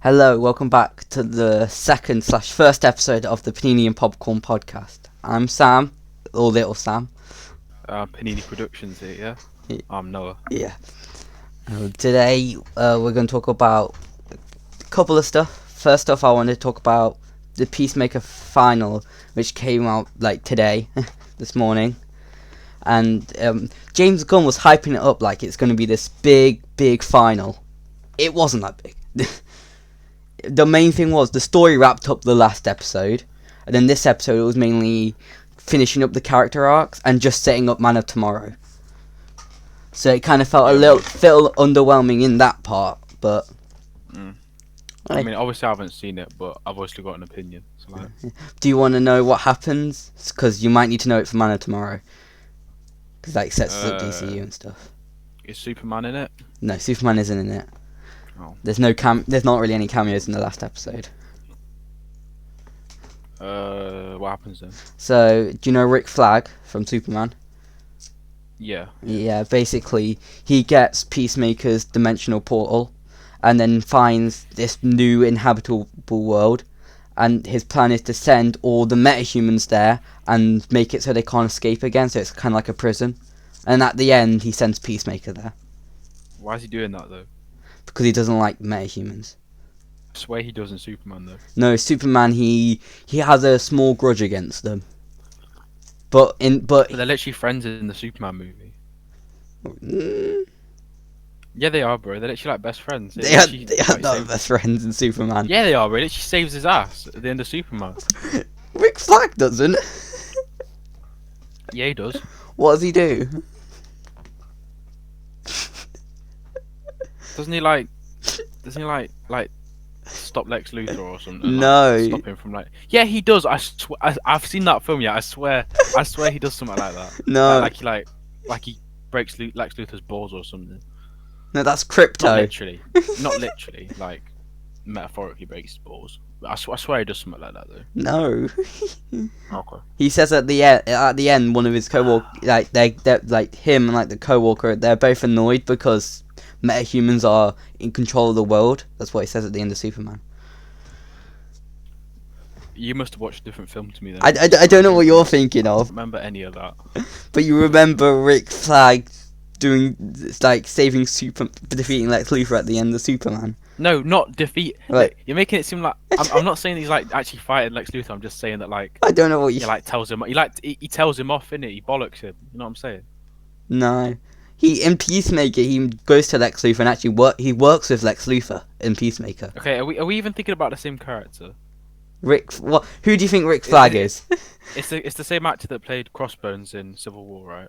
Hello, welcome back to the second/first episode of the Panini and Popcorn podcast. I'm Sam, or Little Sam. Panini Productions here, yeah? Y- I'm Noah. Yeah. Today, we're going to talk about a couple of stuff. First off, I want to talk about the Peacemaker final, which came out today, this morning. And James Gunn was hyping it up like it's going to be this big final. It wasn't that big. The main thing was the story wrapped up the last episode, and then this episode was mainly finishing up the character arcs and just setting up Man of Tomorrow. So it kind of felt felt underwhelming in that part, but I mean, obviously I haven't seen it, but I've obviously got an opinion. So do you want to know what happens? Because you might need to know it for Man of Tomorrow, because that sets up DCU and stuff. Is Superman in it? No, Superman isn't in it. Oh. There's not really any cameos in the last episode. What happens then? So, do you know Rick Flag from Superman? Yeah. Yeah, basically, he gets Peacemaker's dimensional portal and then finds this new inhabitable world, and his plan is to send all the metahumans there and make it so they can't escape again, so it's kind of like a prison. And at the end, he sends Peacemaker there. Why is he doing that, though? Because he doesn't like metahumans. I swear he does in Superman, though. No, Superman, he has a small grudge against them. But they're literally friends in the Superman movie. Yeah, they are, bro. They're literally like best friends. They are not best friends in Superman. Yeah, they are, bro. He literally saves his ass at the end of Superman. Rick Flag doesn't. Yeah, he does. What does he do? Doesn't he like stop Lex Luthor or something? No. Like, stop him from Yeah, he does. I've seen that film. Yeah, I swear he does something like that. No. Like he breaks Lex Luthor's balls or something. No, that's Crypto. Not literally, like metaphorically breaks his balls. But I swear he does something like that though. No. Okay. He says at the end, one of his co-workers, they're like him and like the co-worker, they're both annoyed because metahumans are in control of the world. That's what he says at the end of Superman. You must have watched a different film to me then. I don't know what you're thinking of. I don't remember any of that. But you remember Rick Flag defeating Lex Luthor at the end of Superman. No, not defeat. Right. You're making it seem like I'm not saying he's like actually fighting Lex Luthor. I'm just saying that like I don't know what you. He like tells him. He tells him off, innit? He bollocks him. You know what I'm saying? No. In Peacemaker, he goes to Lex Luthor and actually he works with Lex Luthor in Peacemaker. Okay, are we even thinking about the same character? Who do you think Rick Flag is? It's the same actor that played Crossbones in Civil War, right?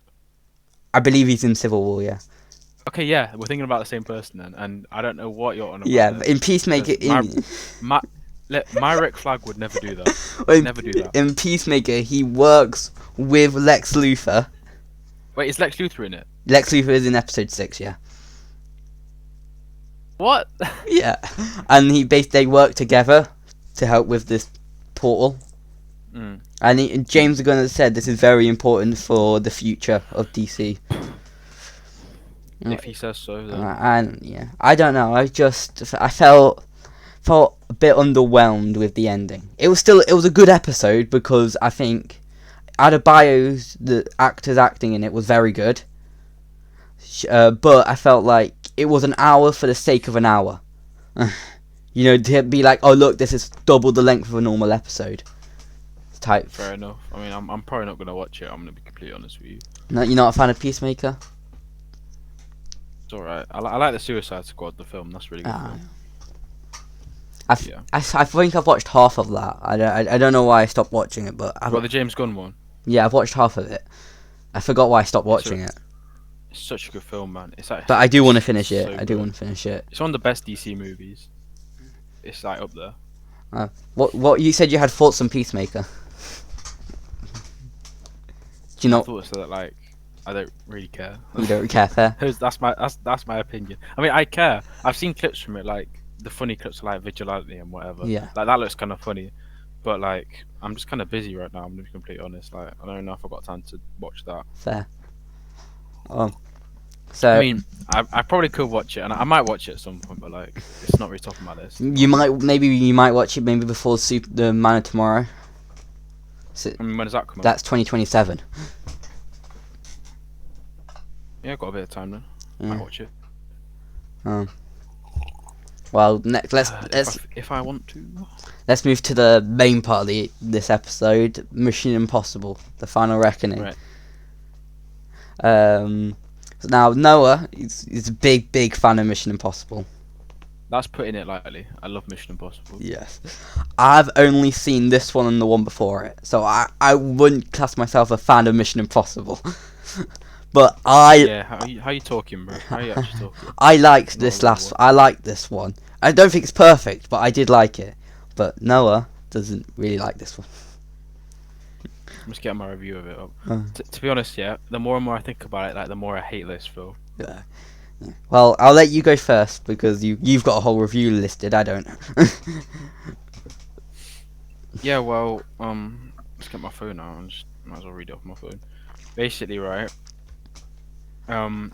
I believe he's in Civil War, yeah. Okay, yeah, we're thinking about the same person then, and I don't know what you're on about. Yeah, in Peacemaker, my Rick Flag would never do that. Never do that. In Peacemaker, he works with Lex Luthor. Wait, is Lex Luthor in it? Lex Luthor is in episode 6, yeah. What? Yeah, and they work together to help with this portal. And James Gunn has said this is very important for the future of DC. If he says so, then. And yeah, I don't know. I felt a bit underwhelmed with the ending. It was a good episode because I think Adebayo's the actor's acting in it was very good. But I felt like it was an hour for the sake of an hour. You know, to be like, oh look, this is double the length of a normal episode. Type. Fair enough. I mean, I'm probably not gonna watch it. I'm gonna be completely honest with you. No, you're not a fan of Peacemaker? It's alright. I like the Suicide Squad, the film. That's really good. I think I've watched half of that. I don't know why I stopped watching it, but the James Gunn one. Yeah, I've watched half of it. I forgot why I stopped watching it. It's such a good film, man. It's like. But I do want to finish it. So I do want to finish it. It's one of the best DC movies. It's like up there. What you said you had thoughts on Peacemaker? Do you know? I thought so that like I don't really care. You don't care, fair. That's my opinion. I mean, I care. I've seen clips from it, like the funny clips of like Vigilante and whatever. Yeah. Like that looks kind of funny, but like I'm just kind of busy right now. I'm gonna be completely honest. Like I don't know if I've got time to watch that. Fair. I So mean, I probably could watch it, and I might watch it at some point, but like, it's not really top of my list. you might watch it maybe before the Man of Tomorrow. So I mean, when does that come out? that's 2027. Yeah, got a bit of time then. Yeah. Might watch it. Well, next If I want to. let's move to the main part of this episode, Mission Impossible: The Final Reckoning. Right. So now Noah is a big fan of Mission Impossible. That's putting it lightly. I love Mission Impossible. Yes, I've only seen this one and the one before it, so I wouldn't class myself a fan of Mission Impossible. But Yeah, how you talking, bro? How you actually talking? I liked this I liked this one. I don't think it's perfect, but I did like it. But Noah doesn't really like this one. I'm just getting my review of it up. Uh. To be honest, yeah, the more and more I think about it, like the more I hate this film. Yeah. Well, I'll let you go first because you've got a whole review listed. I don't. Yeah, well, let's get my phone out and just might as well read it off my phone. Basically, right. I'm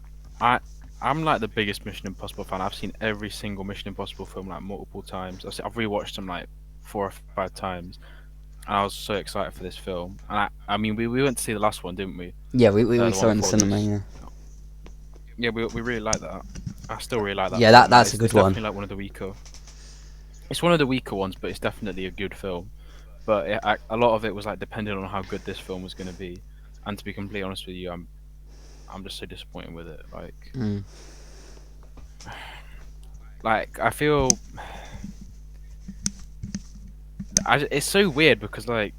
like the biggest Mission Impossible fan. I've seen every single Mission Impossible film like multiple times. I've rewatched them like 4 or 5 times, and I was so excited for this film. And I mean, we went to see the last one, didn't we? Yeah, we The saw it one in the before cinema. this. Yeah. Yeah, we really like that. I still really like that. Yeah, film. that's a It's good one. definitely like one of the weaker. It's one of the weaker ones, but it's definitely a good film. But a lot of it was like depending on how good this film was going to be. And to be completely honest with you, I'm just so disappointed with it. Like I feel it's so weird because like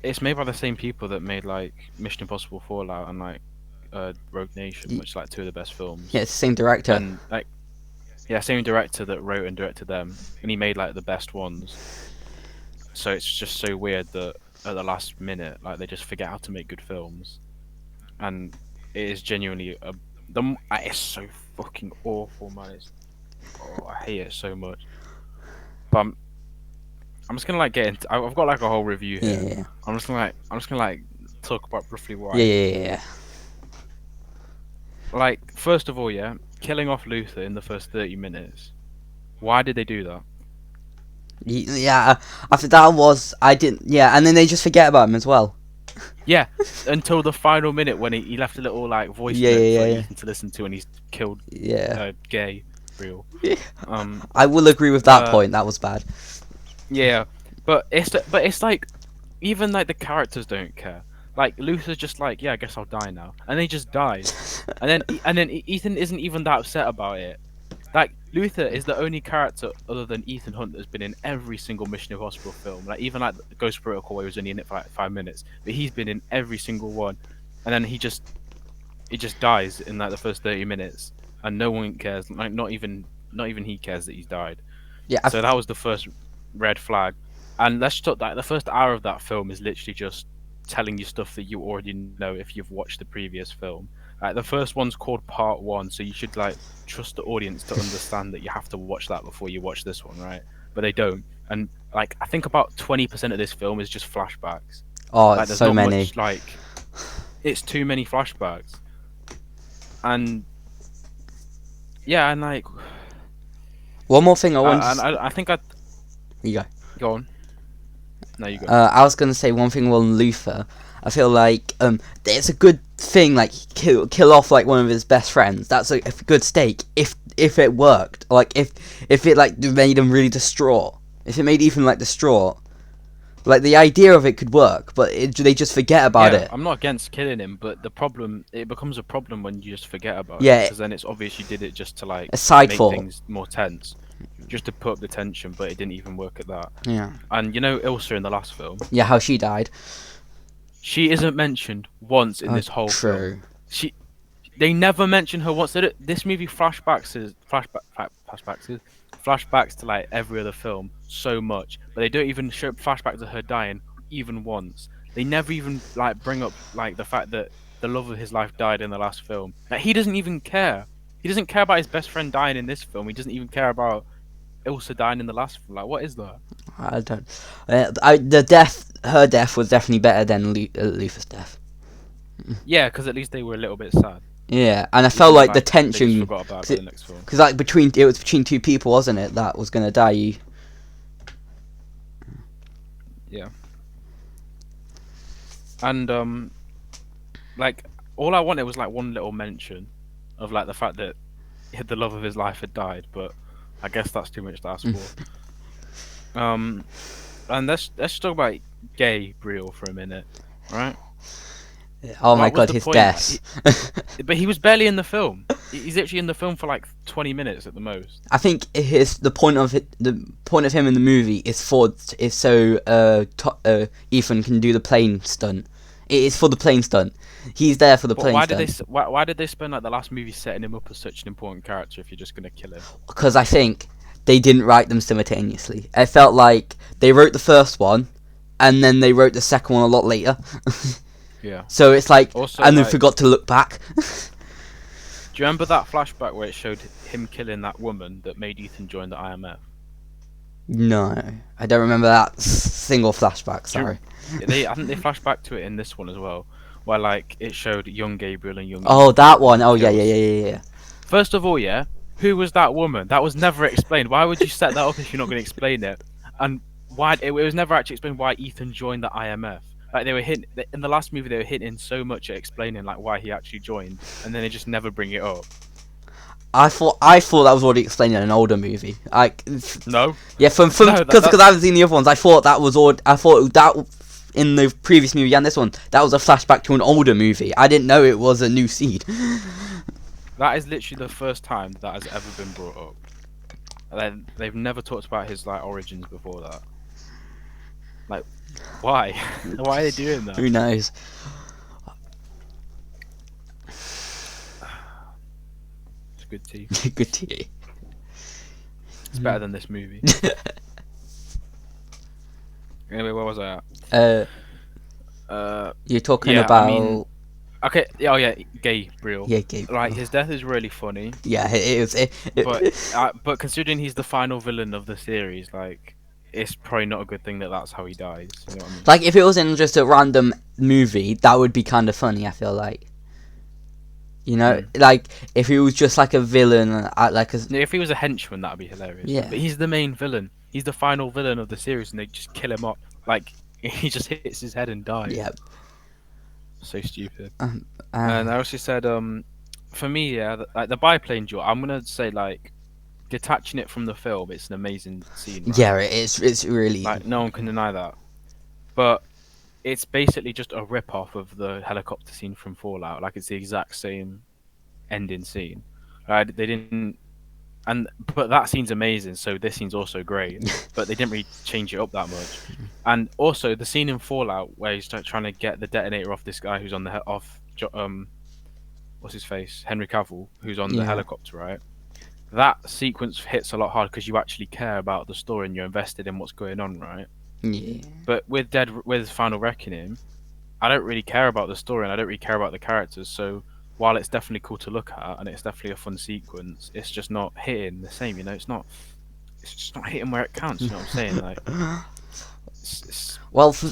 it's made by the same people that made like Mission Impossible Fallout and like Rogue Nation, which are like 2 of the best films. Yeah, it's the same director. And like yeah, same director that wrote and directed them, and he made like the best ones. So it's just so weird that at the last minute, like they just forget how to make good films, and it is genuinely it's so fucking awful, man. I hate it so much. But I'm just gonna like get into. I've got like a whole review here. Yeah. I'm just gonna like talk about roughly why. Yeah. Like first of all, yeah, killing off Luther in the first 30 minutes. Why did they do that? Yeah. After that I didn't. Yeah, and then they just forget about him as well. Yeah, until the final minute when he left a little like voice note for Ethan to listen to, and he's killed. Gay, real. I will agree with that point. That was bad. Yeah, but it's like even like the characters don't care. Like Luther's just like, yeah, I guess I'll die now, and then he just dies, and then Ethan isn't even that upset about it. Like Luther is the only character other than Ethan Hunt that's been in every single Mission Impossible film. Like even like Ghost Protocol, where he was only in it for like 5 minutes, but he's been in every single one, and then he just dies in like the first 30 minutes, and no one cares. Like not even he cares that he's died. Yeah. So that was the first red flag, and let's talk that the first hour of that film is literally just telling you stuff that you already know if you've watched the previous film. Like the first one's called Part 1, so you should like trust the audience to understand that you have to watch that before you watch this one, right? But they don't, and like I think about 20% of this film is just flashbacks. Oh, like, it's so many. Much, like it's too many flashbacks, and yeah, and like one more thing I want. I think You go. Go on. No, you go. I was gonna say one thing on Luther. I feel like it's a good thing, like kill off like one of his best friends. That's a good stake if it worked. Like if it like made him really distraught. If it made Ethan like distraught, like the idea of it could work, but they just forget about it. I'm not against killing him, but it becomes a problem when you just forget about it. Yeah. Because then it's obvious you did it just to like A side make thought. things more tense, just to put up the tension, but it didn't even work at that. Yeah. And you know Ilsa in the last film. Yeah, how she died. She isn't mentioned once in this whole film. They never mention her once. This movie flashbacks to like every other film so much, but they don't even show flashbacks of her dying even once. They never even like bring up like the fact that the love of his life died in the last film. Like he doesn't even care. He doesn't care about his best friend dying in this film. He doesn't even care about Ilsa dying in the last film. Like what is that? I don't. Her death was definitely better than Luther's death. Yeah, because at least they were a little bit sad. Yeah, and I Even felt though like the like they just tension, forgot about it by the next film. because like it was between two people, wasn't it, that was gonna die. Yeah, and like all I wanted was like one little mention of like the fact that the love of his life had died, but I guess that's too much to ask for. Um, and let's talk about Gabriel for a minute, right? Oh my What was god, the his point? death. But he was barely in the film. He's literally in the film for like 20 minutes at the most. I think the point of him in the movie is so Ethan can do the plane stunt. It is for the plane stunt. He's there for the But plane why did stunt. why did they spend like the last movie setting him up as such an important character if you're just gonna kill him? Because I think they didn't write them simultaneously. I felt like they wrote the first one, and then they wrote the second one a lot later. Yeah. So it's like, Also, and they like, forgot to look back. do you remember that flashback where it showed him killing that woman that made Ethan join the IMF? No, I don't remember that single flashback. Sorry. I think they flashed back to it in this one as well, where like it showed young Gabriel and young Oh, Ethan that and one. he Oh yeah, yeah, kills. yeah, yeah, yeah. First of all, yeah, who was that woman? That was never explained. Why would you set that up if you're not going to explain it? And why it was never actually explained why Ethan joined the IMF. Like they were hinting in the last movie, they were hinting so much at explaining like why he actually joined, and then they just never bring it up. I thought that was already explained in an older movie. Like, No, yeah, from no, because I haven't seen the other ones. I thought that was all. I thought that in the previous movie and this one, that was a flashback to an older movie. I didn't know it was a new seed. that is literally the first time that has ever been brought up. They've never talked about his like origins before that. Like, why? Why are they doing that? Who knows? It's good tea. Good tea. It's better than this movie. Anyway, where was I at? You're talking Yeah, about. I mean, okay. Oh yeah, Gabriel. Yeah, Gabe. Like his death is really funny, Yeah, it is. but considering he's the final villain of the series, like it's probably not a good thing that that's how he dies. You know what I mean? Like, if it was in just a random movie, that would be kind of funny. I feel like. You know, like if he was just like a villain, like a. If he was a henchman, that'd be hilarious. Yeah. But he's the main villain. He's the final villain of the series, and they just kill him up. Like he just hits his head and dies. Yeah. So stupid. And I also said, for me, yeah, like the biplane duel. I'm gonna say like detaching it from the film, it's an amazing scene. Right? Yeah, it is. It's really. Like no one can deny that. But it's basically just a rip off of the helicopter scene from Fallout. Like it's the exact same ending scene. They didn't, but that scene's amazing. So this scene's also great. But they didn't really change it up that much. And also the scene in Fallout where he's trying to get the detonator off this guy who's on the what's his face, Henry Cavill, who's on the helicopter, right? That sequence hits a lot hard because you actually care about the story and you're invested in what's going on, right? Yeah. But with Final Reckoning, I don't really care about the story and I don't really care about the characters. So while it's definitely cool to look at and it's definitely a fun sequence, it's just not hitting the same. You know, it's just not hitting where it counts. You know what I'm saying? Like, it's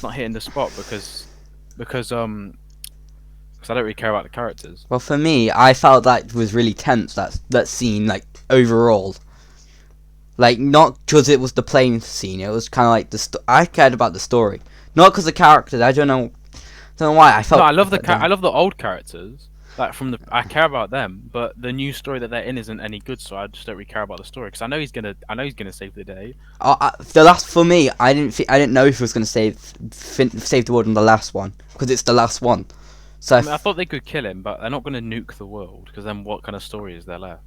not hitting the spot because I don't really care about the characters. Well, for me, I felt that was really tense. That scene, like overall, like not because it was the plane scene. It was kind of like I cared about the story, not because the characters. I don't know why I felt. No, I love I love the old characters. Like I care about them, but the new story that they're in isn't any good. So I just don't really care about the story because I know he's gonna save the day. The last for me, I didn't know if he was gonna save the world in the last one because it's the last one. So I thought they could kill him, but they're not gonna nuke the world because then what kind of story is there left?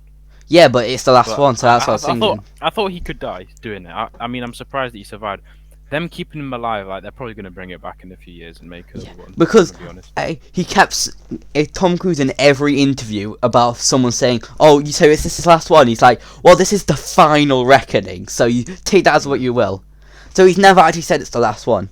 Yeah, but it's the last one, so that's what I was thinking. I thought he could die doing it. I mean, I'm surprised that he survived. Them keeping him alive, like they're probably going to bring it back in a few years and make another one. Because to be honest. He kept Tom Cruise in every interview about someone saying, "Oh, so is this his last one?" He's like, "Well, this is the final reckoning, so you take that as what you will." So he's never actually said it's the last one.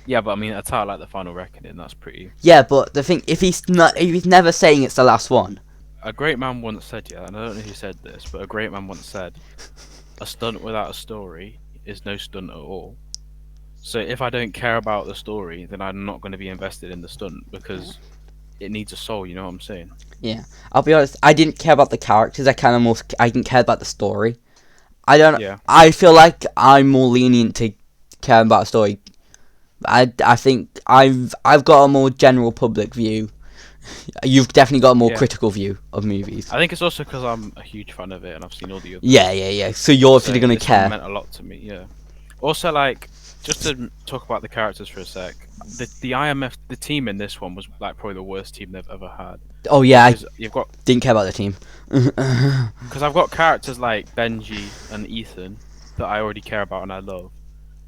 Yeah, but I mean, a title like the Final Reckoning, that's pretty. Yeah, but the thing, if he's never saying it's the last one. A great man once said, yeah, and I don't know who said this, but a great man once said, "A stunt without a story is no stunt at all." So if I don't care about the story, then I'm not going to be invested in the stunt because it needs a soul. You know what I'm saying? Yeah, I'll be honest. I didn't care about the characters. I didn't care about the story. I don't. Yeah. I feel like I'm more lenient to care about a story. I think I've got a more general public view. You've definitely got a more Yeah. critical view of movies. I think it's also because I'm a huge fan of it and I've seen all the others. Yeah. So you're obviously gonna this one care. meant a lot to me. Yeah. Also, like, just to talk about the characters for a sec, the IMF, the team in this one was like probably the worst team they've ever had. Oh yeah, I Because you've got didn't care about the team. because I've got characters like Benji and Ethan that I already care about and I love.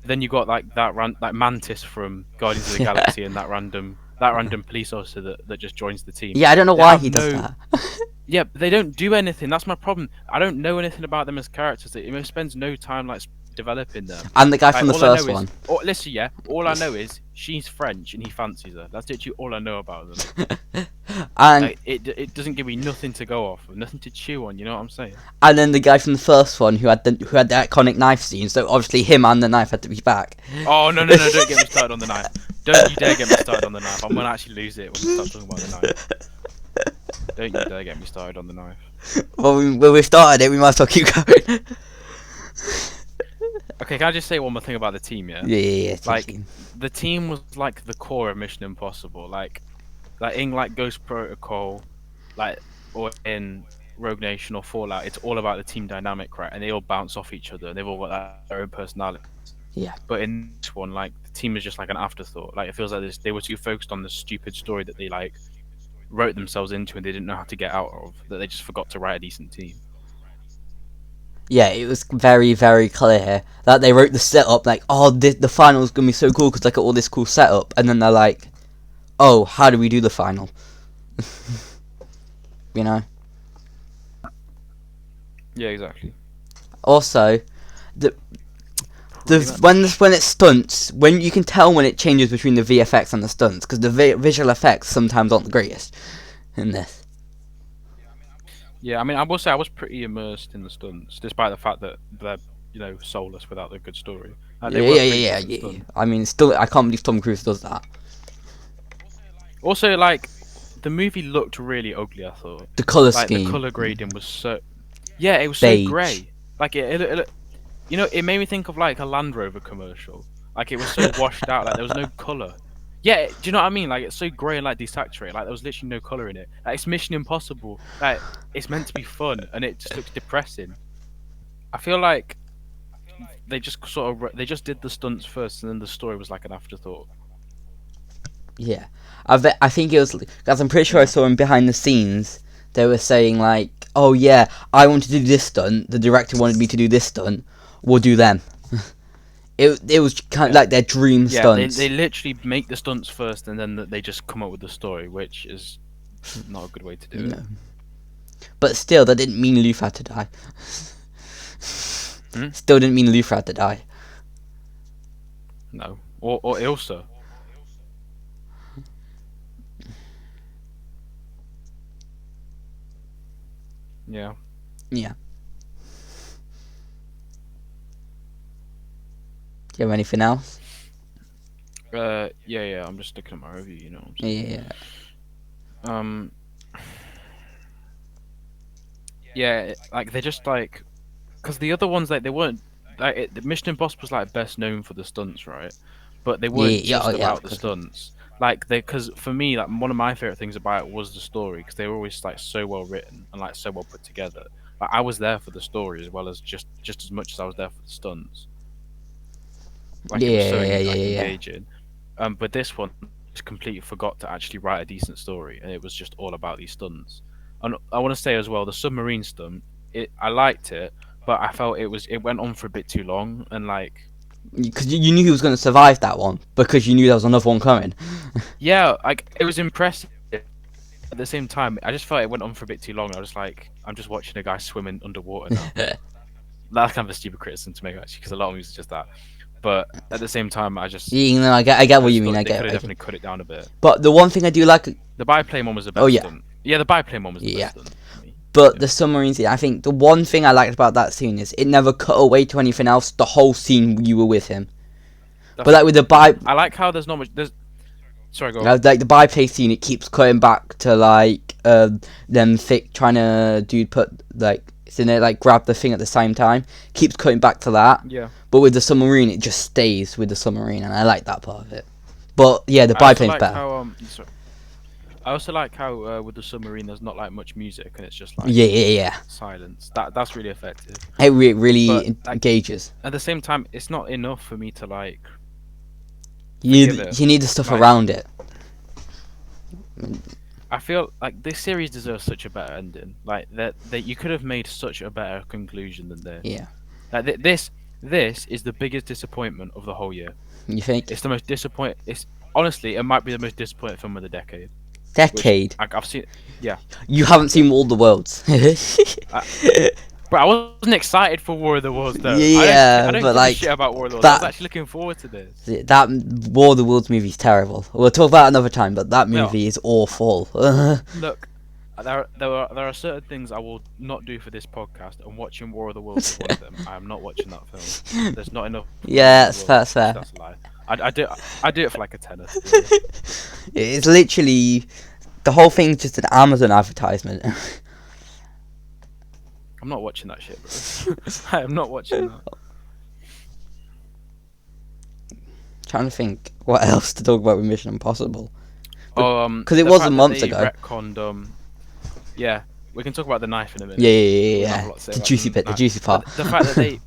Then you got like like Mantis from Guardians of the Galaxy and that random police officer that just joins the team. Yeah, I don't know They why have he does that. Yeah, but they don't do anything. That's my problem. I don't know anything about them as characters. It spends no time like developing them. And the guy from the all I first know one. Is, listen, yeah. All I know is she's French and he fancies her. That's literally all I know about them. And Like, it doesn't give me nothing to go off of, nothing to chew on. You know what I'm saying? and then the guy from the first one who had the iconic knife scene. So obviously him and the knife had to be back. Oh no! Don't get me started on the knife. Don't you dare get me started on the knife. I'm gonna actually lose it when we start talking about the knife. Don't you dare get me started on the knife. Well, we've started it. We might as well keep going. Okay, can I just say one more thing about the team? Yeah. Yeah. Like, the team was like the core of Mission Impossible. Like in like Ghost Protocol, like, or in Rogue Nation or Fallout, it's all about the team dynamic, right? And they all bounce off each other. And they've all got their own personality. Yeah. But in this one, like, the team is just like an afterthought. Like, it feels like they were too focused on the stupid story that they like wrote themselves into and they didn't know how to get out of. That they just forgot to write a decent team. Yeah, it was very, very clear that they wrote the setup like, oh, the final's gonna be so cool because look at all this cool setup, and then they're like, oh, how do we do the final? You know. Yeah, exactly. Also, when it stunts, when you can tell when it changes between the VFX and the stunts, because the visual effects sometimes aren't the greatest in this. Yeah, I mean, I will say I was pretty immersed in the stunts, despite the fact that they're, soulless without a good story. They were pretty decent Yeah. stunts. I mean, still, I can't believe Tom Cruise does that. Also, like, the movie looked really ugly. I thought The color like scheme. the color grading was so, yeah, it was Beige. so grey. Like it made me think of like a Land Rover commercial. Like, it was so washed out. Like, there was no color. Yeah, do you know what I mean? Like, it's so grey and like desaturated. Like, there was literally no color in it. Like, it's Mission Impossible. Like, it's meant to be fun, and it just looks depressing. I feel like they just they just did the stunts first, and then the story was like an afterthought. Yeah, I think it was because I'm pretty sure I saw in behind the scenes they were saying like, oh yeah, I want to do this stunt. The director wanted me to do this stunt. We'll do them. It was kind of like their dream stunts. They literally make the stunts first, and then they just come up with the story, which is not a good way to do it. But still, that didn't mean Luffy had to die. Still didn't mean Luffy had to die. No, or Ilsa. Yeah. Yeah. Do you have anything else? Yeah. I'm just looking at my review. You know what I'm saying? Yeah. Yeah, like, they're just like, because the other ones, like, they weren't like Mission Impossible was like best known for the stunts, right? But they weren't about the stunts. Like, because for me, like, one of my favorite things about it was the story, because they were always like so well written and like so well put together. Like, I was there for the story as well as just as much as I was there for the stunts. Like, it was so engaging. But this one just completely forgot to actually write a decent story, and it was just all about these stunts. And I want to say as well, the submarine stunt, I liked it, but I felt it went on for a bit too long, and like, because you knew he was going to survive that one because you knew there was another one coming. Yeah, like, it was impressive. At the same time, I just felt it went on for a bit too long. I was like, I'm just watching a guy swimming underwater now. That's kind of a stupid criticism to make, actually, because a lot of movies are just that. But at the same time, I just I get what you mean. They could have definitely cut it down a bit. But the one thing I do like, the biplane one was the best. Stunt. Yeah, the biplane one was the best. Stunt. But the submarine scene, I think the one thing I liked about that scene is it never cut away to anything else. The whole scene you were with him. But like with the I like how there's not much. Sorry, go on. Like the byplay scene, it keeps cutting back to like them trying to put like so they like grab the thing at the same time. Keeps cutting back to that. Yeah. But with the submarine, it just stays with the submarine, and I like that part of it. But yeah, the I also biplane's like better. how sorry. I also like how with the submarine there's not like much music and it's just like Yeah. silence. That's really effective. It really But like engages. at the same time, it's not enough for me to like forgive You it. you need the stuff Like around it. I feel like this series deserves such a better ending. Like that you could have made such a better conclusion than this. Yeah. Like this is the biggest disappointment of the whole year. You think? It's the most disappoint. It's honestly, it might be the most disappointing film of the decade. Which Decade. I've seen. Yeah, You haven't seen all the worlds. I, but I wasn't excited for War of the Worlds though. Yeah, I don't but give like a shit about War of the Worlds. I that was actually looking forward to this. that War of the Worlds movie is terrible. We'll talk about it another time, but that No, movie is awful. look, there are certain things I will not do for this podcast, and watching War of the Worlds is one of them. I am not watching that film. There's not enough. Yeah, War of the Worlds. that's fair. That's a lie. I do it for like a tenner. It's literally the whole thing's just an Amazon advertisement. I'm not watching that shit, bro. I am not watching that. Trying to think what else to talk about with Mission Impossible. Oh, because it the was fact a that month they ago. Retconned, yeah, we can talk about the knife in a minute. Yeah. I have a lot to say The about juicy bit, the knife. juicy part. But the fact that they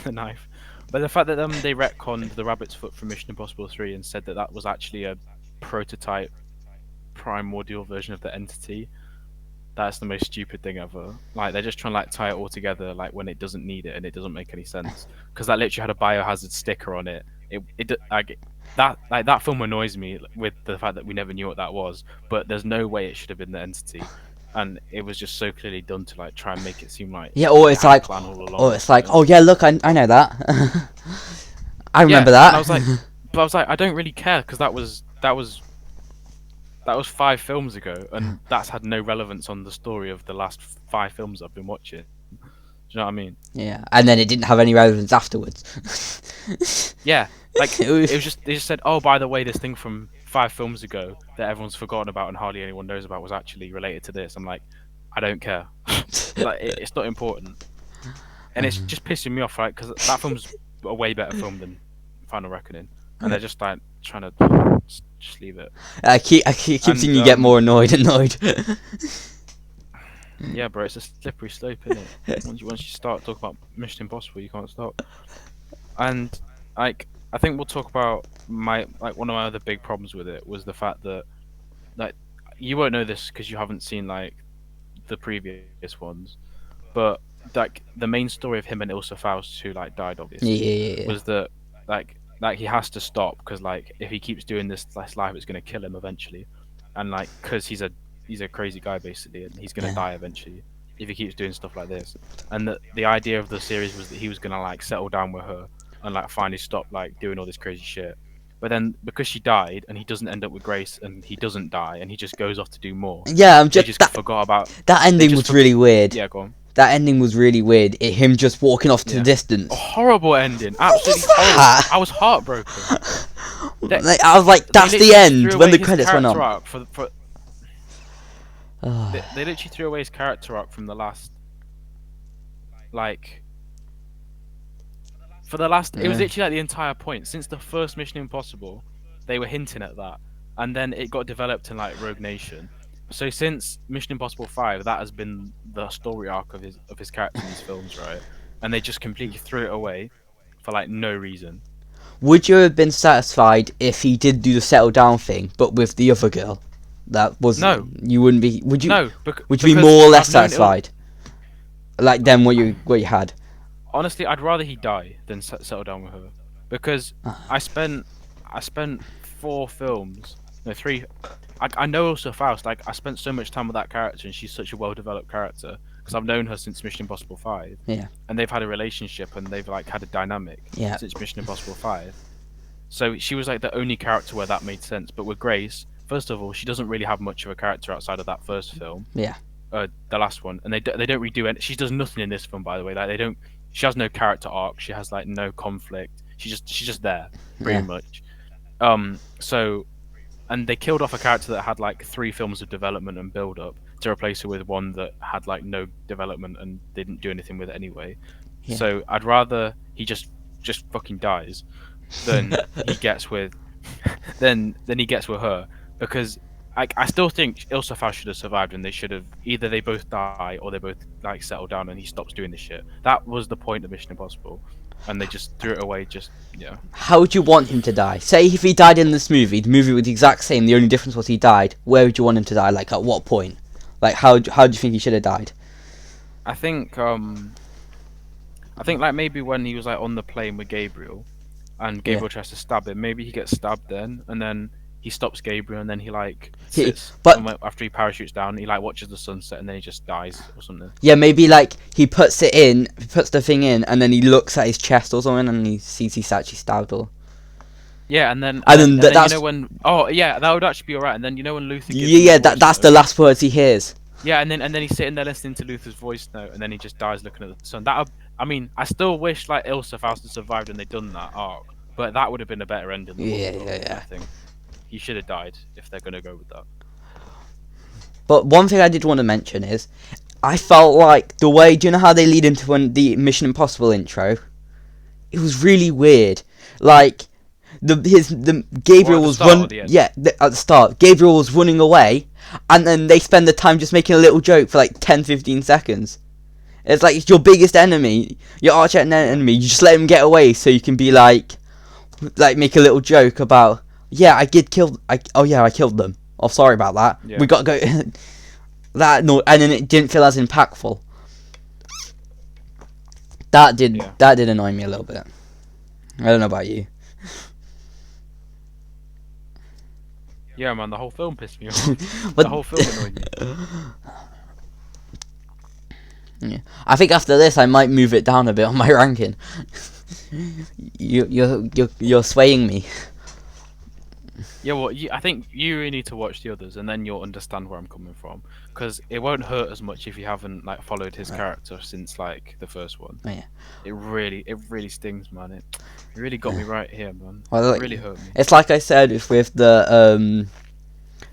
the knife, but the fact that they retconned the rabbit's foot from Mission Impossible 3 and said that that was actually a prototype primordial version of the entity. That's the most stupid thing ever. Like they're just trying to like tie it all together, like when it doesn't need it and it doesn't make any sense. Because that literally had a biohazard sticker on it. That film annoys me with the fact that we never knew what that was. But there's no way it should have been the entity, and it was just so clearly done to like try and make it seem like Yeah, or they it's had a like, plan all along, oh, it's like, you know? oh yeah, look, I know that. I remember Yeah, that. and I was like, but I was like, I don't really care because that was 5 films ago, and that's had no relevance on the story of the last 5 films I've been watching. Do you know what I mean? Yeah, and then it didn't have any relevance afterwards. Yeah, like it was just they just said, oh, by the way, this thing from 5 films ago that everyone's forgotten about and hardly anyone knows about was actually related to this. I'm like, I don't care. Like it's not important, and it's just pissing me off, right? Because that film's a way better film than Final Reckoning, and they're just like trying to just leave it. I keep seeing you get more annoyed. Yeah, bro, it's a slippery slope, isn't it? Once you start talking about Mission Impossible, you can't stop. And like, I think we'll talk about one of my other big problems with it was the fact that like you won't know this because you haven't seen like the previous ones, but like the main story of him and Ilsa Faust, who like died obviously, Yeah. was that like he has to stop because like if he keeps doing this life, it's gonna kill him eventually, and like because he's a crazy guy basically, and he's gonna die eventually if he keeps doing stuff like this. And the idea of the series was that he was gonna like settle down with her and like finally stop like doing all this crazy shit. But then because she died and he doesn't end up with Grace and he doesn't die and he just goes off to do more. Yeah, They just forgot about that ending was really weird. Yeah, go on. That ending was really weird. Him just walking off to the distance. A horrible ending. Absolutely was that? horrible. I was heartbroken. Like, I was like, that's the end when the credits went on. They literally threw away his character arc from the last, like, it was literally like the entire point. Since the first Mission Impossible, they were hinting at that, and then it got developed in like Rogue Nation. So since Mission Impossible 5, that has been the story arc of his character in these films, right? And they just completely threw it away for like no reason. Would you have been satisfied if he did do the settle down thing, but with the other girl? That was no. You wouldn't be. Would you? No. Would you be more or less satisfied? Like then what you had? Honestly, I'd rather he die than settle down with her, because I spent 4 films, no 3. I know also Faust. Like I spent so much time with that character, and she's such a well-developed character because I've known her since Mission Impossible 5. Yeah. And they've had a relationship, and they've like had a dynamic since Mission Impossible 5. So she was like the only character where that made sense. But with Grace, first of all, she doesn't really have much of a character outside of that first film. Yeah. The last one, and they don't redo it. She does nothing in this film, by the way. Like they don't. She has no character arc. She has like no conflict. She's just there, pretty much. So and they killed off a character that had like 3 films of development and build up to replace her with one that had like no development and didn't do anything with it anyway. Yeah. So I'd rather he just fucking dies than he gets with than he gets with her, because I still think Ilsa Faust should have survived, and they should have either they both die or they both like settle down and he stops doing this shit. That was the point of Mission Impossible, and they just threw it away. Just yeah. How would you want him to die? Say if he died in this movie, the movie was the exact same. The only difference was he died. Where would you want him to die? Like at what point? Like how do you think he should have died? I think like maybe when he was like on the plane with Gabriel, and Gabriel tries to stab him, maybe he gets stabbed then, and then he stops Gabriel, and then he like sits. But and after he parachutes down, he like watches the sunset, and then he just dies or something. yeah, maybe like he puts the thing in, and then he looks at his chest or something, and he sees he's actually stabbed or. Yeah, and then that's you know when that would actually be alright. And then you know when Luther gives yeah, him the voice that's note? the last words he hears. Yeah, and then he's sitting there listening to Luther's voice note, and then he just dies looking at the sun. I mean, I still wish like Ilsa Faust had survived and they'd done that arc, but that would have been a better ending than what we got. I think he should have died if they're gonna go with that. But one thing I did want to mention is, I felt like the way, do you know how they lead into the Mission Impossible intro? It was really weird. Like Gabriel was at the start. Gabriel was running away, and then they spend the time just making a little joke for like 10-15 seconds. It's like it's your biggest enemy, your arch enemy. You just let him get away so you can be like make a little joke about, yeah, I killed them. Oh, sorry about that. Yeah. We got to go. And then it didn't feel as impactful. That did annoy me a little bit. I don't know about you. Yeah, man, the whole film pissed me off. But the whole film annoyed me. Yeah. I think after this I might move it down a bit on my ranking. You're swaying me. Yeah, well, I think you really need to watch the others, and then you'll understand where I'm coming from. Because it won't hurt as much if you haven't like followed his character since like the first one. Oh, yeah. It really stings, man. It really got me right here, man. Well, it really hurt me. It's like I said with the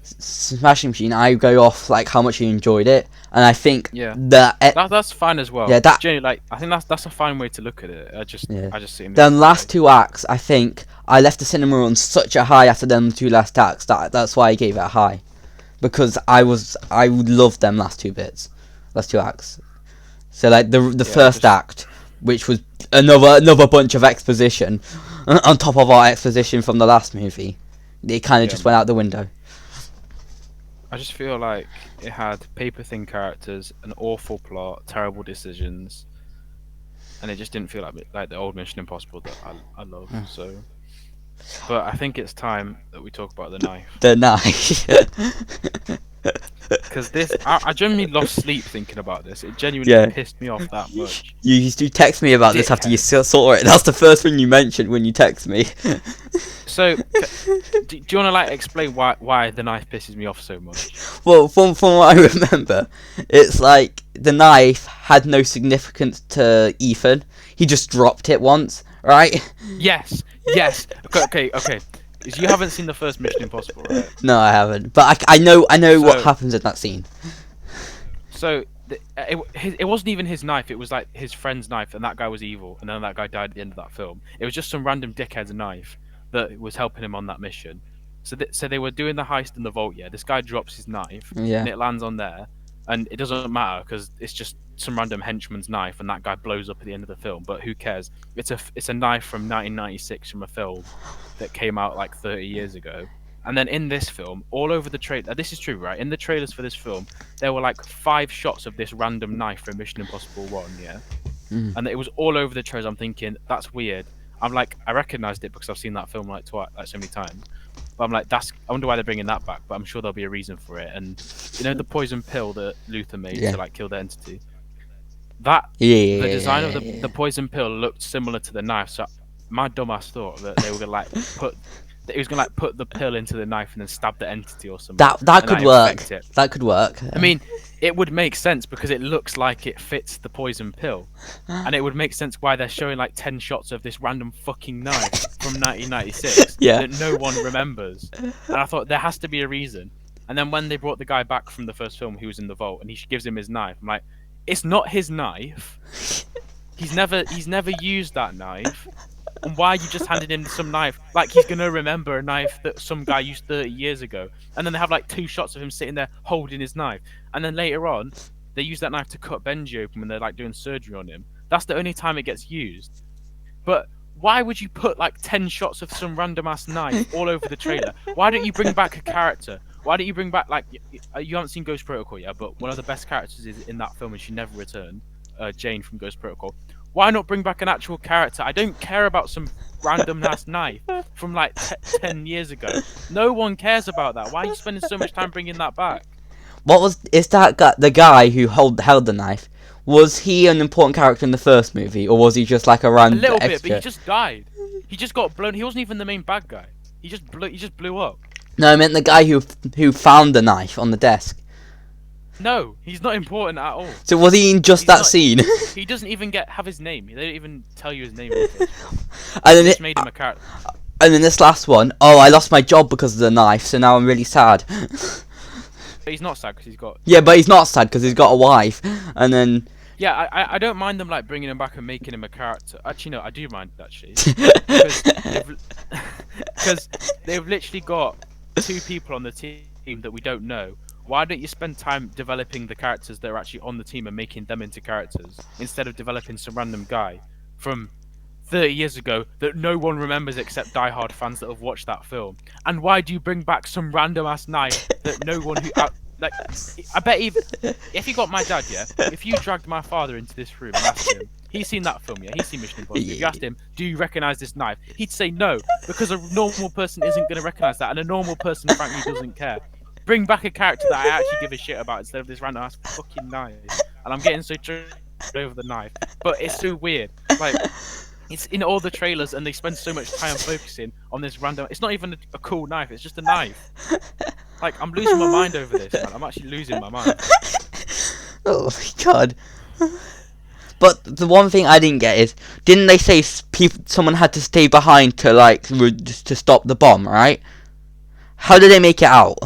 Smashing Machine. I go off like how much you enjoyed it, and I think that's fine as well. Yeah, like I think that's a fine way to look at it. I just see him. The last 2 acts, I think I left the cinema on such a high after them 2 last acts that's why I gave it a high, because I loved them last 2 acts. So like the first act, which was another bunch of exposition on top of our exposition from the last movie, it kind of just went out the window. I just feel like it had paper thin characters, an awful plot, terrible decisions, and it just didn't feel like the old Mission Impossible that I love. So, but I think it's time that we talk about the knife. The knife. Because I genuinely lost sleep thinking about this. It genuinely pissed me off that much. You used to text me about this after you saw it. That's the first thing you mentioned when you text me. So, do you want to like explain why the knife pisses me off so much? Well, from what I remember, it's like the knife had no significance to Ethan. He just dropped it once, right? Yes. Okay. Because you haven't seen the first Mission Impossible, right? No, I haven't. But I know what happens in that scene. So it wasn't even his knife. It was like his friend's knife, and that guy was evil. And then that guy died at the end of that film. It was just some random dickhead's knife that was helping him on that mission. So they were doing the heist in the vault. Yeah, this guy drops his knife, and it lands on there, and it doesn't matter because it's just some random henchman's knife, and that guy blows up at the end of the film. But who cares? It's a knife from 1996 from a film that came out like 30 years ago. And then in this film, all over the trailer, this is true, right? In the trailers for this film, there were like 5 shots of this random knife from Mission Impossible 1, yeah? And it was all over the trailers. I'm thinking, that's weird. I'm like, I recognized it because I've seen that film like so many times. But I'm like, I wonder why they're bringing that back, but I'm sure there'll be a reason for it. And you know the poison pill that Luther made to like kill the entity? The design of the poison pill looked similar to the knife, so my dumbass thought that they were gonna like put that he was gonna like put the pill into the knife and then stab the entity or something, That and could that work. infect it. That could work. I mean, it would make sense because it looks like it fits the poison pill, and it would make sense why they're showing like 10 shots of this random fucking knife from 1996 Yeah. that no one remembers. And I thought there has to be a reason. And then when they brought the guy back from the first film who was in the vault and he gives him his knife, I'm like, it's not his knife. He's never used that knife. And why you just handed him some knife? Like he's gonna remember a knife that some guy used 30 years ago. And then they have like 2 shots of him sitting there holding his knife. And then later on, they use that knife to cut Benji open when they're like doing surgery on him. That's the only time it gets used. But why would you put like 10 shots of some random ass knife all over the trailer? Why don't you bring back a character? Why don't you bring back like you haven't seen Ghost Protocol yet, but one of the best characters is in that film and she never returned, Jane from Ghost Protocol. Why not bring back an actual character? I don't care about some random ass knife from like 10 years ago. No one cares about that. Why are you spending so much time bringing that back? Is that the guy who held the knife? Was he an important character in the first movie, or was he just like a A random little bit, extra? but he just died. He just got blown. He wasn't even the main bad guy. He just blew up. No, I meant the guy who found the knife on the desk. No, he's not important at all. So was he in just He's that not- scene? He doesn't even have his name. They don't even tell you his name. In the first film. and They then just made him a character. and then this last one, oh, I lost my job because of the knife, so now I'm really sad. But he's not sad because he's got. Yeah, but he's not sad because he's got a wife, and then Yeah, I don't mind them like bringing him back and making him a character. Actually, no, I do mind actually because they've literally got 2 people on the team that we don't know. Why don't you spend time developing the characters that are actually on the team and making them into characters instead of developing some random guy from 30 years ago that no one remembers except diehard fans that have watched that film? And why do you bring back some random ass knife that no one who like? I bet even if you got my dad, yeah, if you dragged my father into this room and asked him, he's seen that film, yeah, he's seen Mission Impossible. If you asked him, do you recognise this knife? He'd say no because a normal person isn't going to recognise that, and a normal person frankly doesn't care. Bring back a character that I actually give a shit about instead of this random ass fucking knife. And I'm getting so triggered over the knife, but it's so weird. Like, it's in all the trailers, and they spend so much time focusing on this random. It's not even a cool knife; it's just a knife. Like, I'm losing my mind over this, man. I'm actually losing my mind. oh my god. But the one thing I didn't get is, didn't they say someone had to stay behind to just to stop the bomb, right? How did they make it out?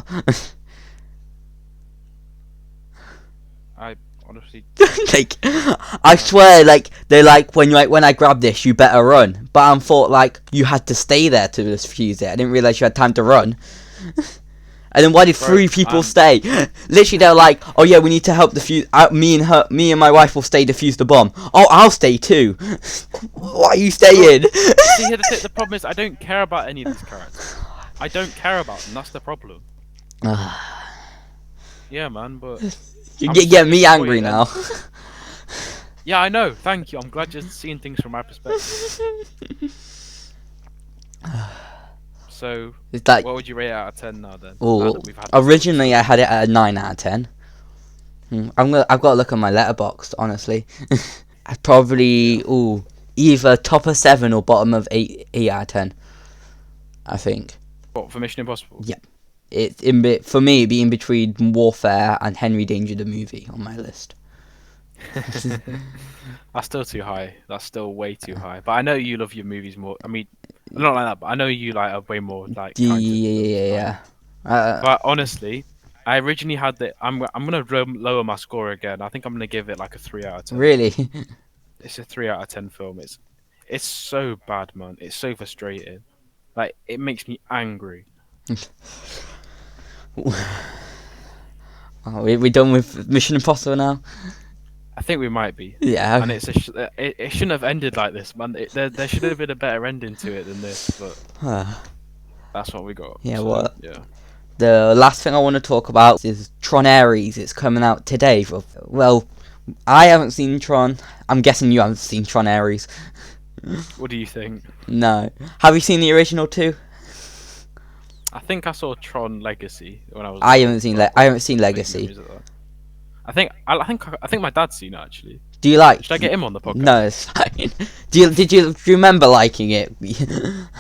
I honestly. like, I swear, like they're like when I grab this, you better run. But I thought like you had to stay there to defuse it. I didn't realize you had time to run. And then why did 3 people stay? Literally, they're like, "Oh yeah, we need to help defuse. Me and my wife will stay defuse the bomb. Oh, I'll stay too. Why are you staying?" See, here the problem is I don't care about any of these characters. I don't care about them. That's the problem. Yeah, man, but You I'm get me so angry now. yeah, I know. Thank you. I'm glad you're seeing things from my perspective. So, It's like, what would you rate it out of 10 now then? oh, Now that we've had originally I had it at a 9 out of 10. I've got to look at my letterbox, honestly. I'd probably either top of 7 or bottom of 8 out of 10. I think. What, for Mission Impossible? Yeah. It's for me, it'd be in between Warfare and Henry Danger the movie on my list. That's still too high. That's still way too high. But I know you love your movies more. I mean, not like that, but I know you like are way more like. Yeah. But honestly, I originally had the. I'm gonna lower my score again. I think I'm gonna give it like a 3 out of 10. Really? It's a 3 out of 10 film. It's so bad, man. It's so frustrating. Like, it makes me angry. We done with Mission Impossible now? I think we might be. Yeah. And it shouldn't have ended like this, man. There should have been a better ending to it than this, but that's what we got. Yeah, so, well, yeah. the last thing I want to talk about is Tron Ares. It's coming out today. Well, I haven't seen Tron. I'm guessing you haven't seen Tron Ares. What do you think? No. Have you seen the original too? I think I saw Tron Legacy when I was. I haven't seen Legacy. I think my dad's seen it actually. Do you like? Should I get him on the podcast? No, it's fine. Do you remember liking it?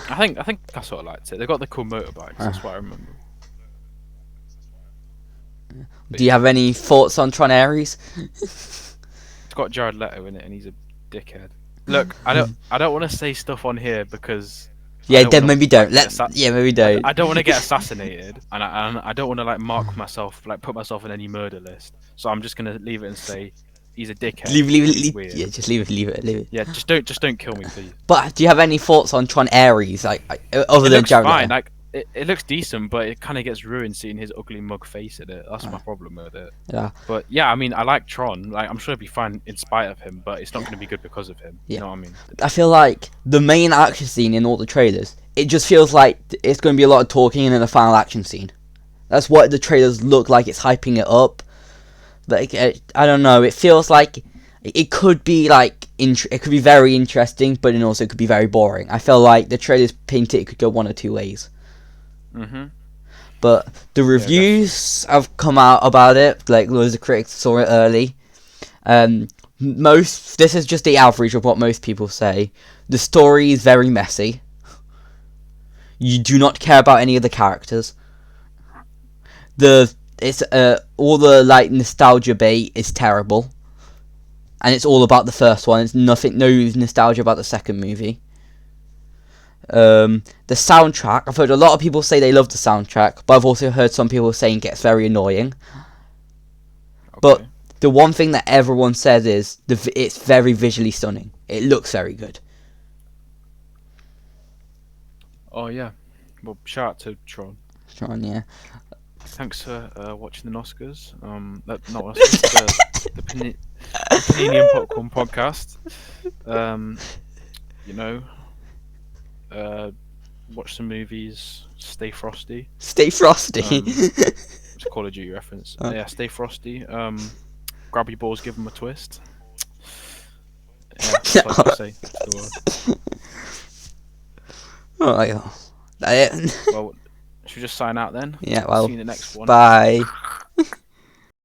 I think I sort of liked it. They got the cool motorbikes. That's what I remember. Do you have any thoughts on Tron Ares? It's got Jared Leto in it, and he's a dickhead. Look, I don't want to say stuff on here because yeah, then maybe don't. Maybe don't. I don't want to get assassinated, and I don't want to like mark myself, like put myself in any murder list. So I'm just gonna leave it and say he's a dickhead. Leave. Weird. Yeah, just leave it. Yeah, just don't kill me, please. But do you have any thoughts on Tron Ares, like other It than looks Jared fine. Leto? Like it looks decent, but it kind of gets ruined seeing his ugly mug face in it. That's my problem with it. Yeah. But yeah, I mean, I like Tron. Like, I'm sure it'll be fine in spite of him, but it's not going to be good because of him. Yeah. You know what I mean? I feel like the main action scene in all the trailers, it just feels like it's going to be a lot of talking and then a final action scene. That's what the trailers look like. It's hyping it up. Like, I don't know. It feels like it could be like it could be very interesting, but then also it could be very boring. I feel like the trailers paint it could go one or two ways. Mhm. But the reviews have come out about it. Like, loads of critics saw it early. This is just the average of what most people say. The story is very messy. You do not care about any of the characters. It's all the like nostalgia bait is terrible, and it's all about the first one. It's no nostalgia about the second movie. The soundtrack, I've heard a lot of people say they love the soundtrack, but I've also heard some people saying it gets very annoying. Okay. But the one thing that everyone says is it's very visually stunning. It looks very good. Oh yeah. Well, shout out to Tron. Tron, yeah. Thanks for watching the Oscars. Not Oscars, the Panini and Popcorn podcast. You know, watch some movies. Stay frosty. Stay frosty. It's a Call of Duty reference. Yeah, stay frosty. Grab your balls, give them a twist. Yeah, that's what I gotta say to the world. Oh, yeah. Well, should we just sign out then? Yeah, well, see you in the next one. bye.